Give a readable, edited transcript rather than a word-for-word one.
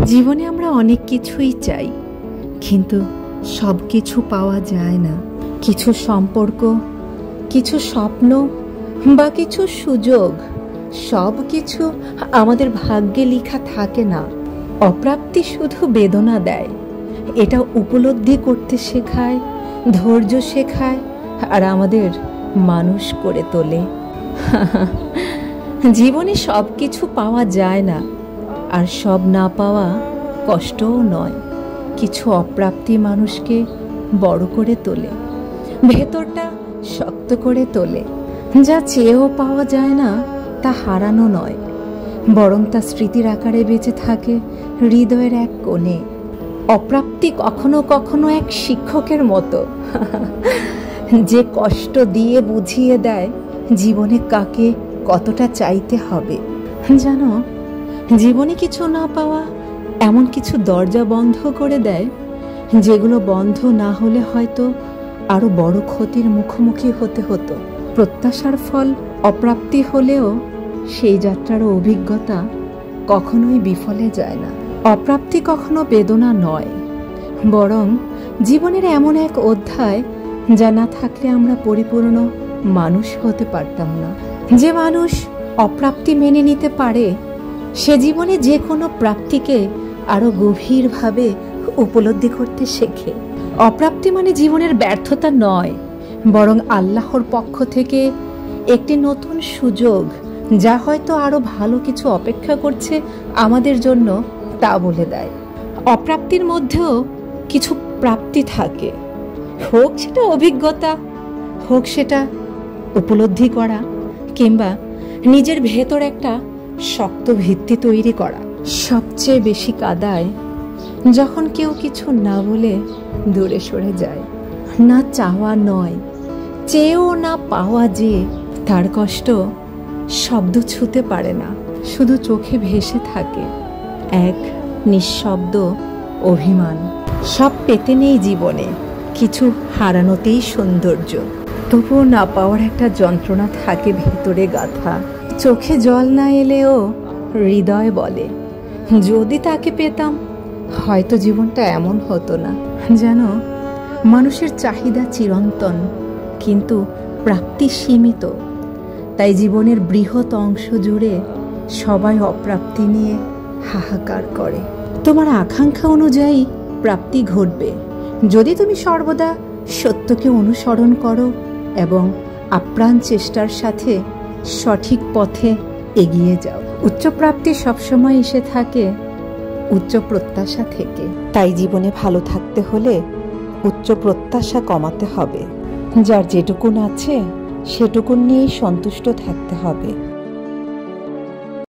জীবনে আমরা অনেক কিছুই চাই, কিন্তু সব কিছু পাওয়া যায় না। কিছু সম্পর্ক, কিছু স্বপ্ন বা কিছু সুযোগ, সব কিছু আমাদের ভাগ্যে লেখা থাকে না। অপ্রাপ্তি শুধু বেদনা দেয়, এটা উপলব্ধি করতে শেখায়, ধৈর্য শেখায়, আর আমাদের মানুষ করে তোলে। জীবনে সব কিছু পাওয়া যায় না, আর সব না পাওয়া কষ্টও নয়। কিছু অপ্রাপ্তি মানুষকে বড় করে তোলে, ভেতরটা শক্ত করে তোলে। যা চেয়েও পাওয়া যায় না তা হারানো নয়, বরং তা স্মৃতির আকারে বেঁচে থাকে হৃদয়ের এক কোণে। অপ্রাপ্তি কখনো কখনো এক শিক্ষকের মতো, যে কষ্ট দিয়ে বুঝিয়ে দেয় জীবনে কাকে কতটা চাইতে হবে। জানো, জীবনে কিছু না পাওয়া এমন কিছু দরজা বন্ধ করে দেয়, যেগুলো বন্ধ না হলে হয়তো আরো বড় ক্ষতির মুখোমুখি হতে হতো। প্রত্যাশার ফল অপ্রাপ্তি হলেও সেই যাত্রার অভিজ্ঞতা কখনোই বিফলে যায় না। অপ্রাপ্তি কখনো বেদনা নয়, বরং জীবনের এমন এক অধ্যায় যা না থাকলে আমরা পরিপূর্ণ মানুষ হতে পারতাম না। যে মানুষ অপ্রাপ্তি মেনে নিতে পারে, সে জীবনে যে কোনো প্রাপ্তিকে আরো গভীরভাবে উপলব্ধি করতে শেখে। অপ্রাপ্তি মানে জীবনের ব্যর্থতা নয়, বরং আল্লাহর পক্ষ থেকে একটি নতুন সুযোগ, যা হয়তো আরো ভালো কিছু অপেক্ষা করছে আমাদের জন্য, তা বলে দেয়। অপ্রাপ্তির মধ্যেও কিছু প্রাপ্তি থাকে, হোক সেটা অভিজ্ঞতা, হোক সেটা উপলব্ধি করা, কিংবা নিজের ভেতর একটা শক্ত ভিত্তি তৈরি করা। সবচেয়ে বেশি কাঁদায় যখন কেউ কিছু না বলে দূরে সরে যায়। না চাওয়া নয়, চেয়েও না পাওয়া, যে তার কষ্ট শব্দ ছুঁতে পারে না, শুধু চোখে ভেসে থাকে এক নিঃশব্দ অভিমান। সব পেতে নেই জীবনে, কিছু হারানোতেই সৌন্দর্য। তবুও না পাওয়ার একটা যন্ত্রণা থাকে ভেতরে গাঁথা। চোখে জল না এলেও হৃদয় বলে, যদি তাকে পেতাম হয়তো জীবনটা এমন হতো না। জানো, মানুষের চাহিদা চিরন্তন, কিন্তু প্রাপ্তি সীমিত। তাই জীবনের বৃহৎ অংশ জুড়ে সবাই অপ্রাপ্তি নিয়ে হাহাকার করে। তোমার আকাঙ্ক্ষা অনুযায়ী প্রাপ্তি ঘটবে যদি তুমি সর্বদা সত্যকে অনুসরণ করো এবং আপ্রাণ চেষ্টার সাথে সঠিক পথে এগিয়ে যাও। উচ্চ প্রাপ্তি সবসময় এসে থাকে উচ্চ প্রত্যাশা থেকে। তাই জীবনে ভালো থাকতে হলে উচ্চ প্রত্যাশা কমাতে হবে। যার যেটুকুন আছে সেটুকুন নিয়েই সন্তুষ্ট থাকতে হবে।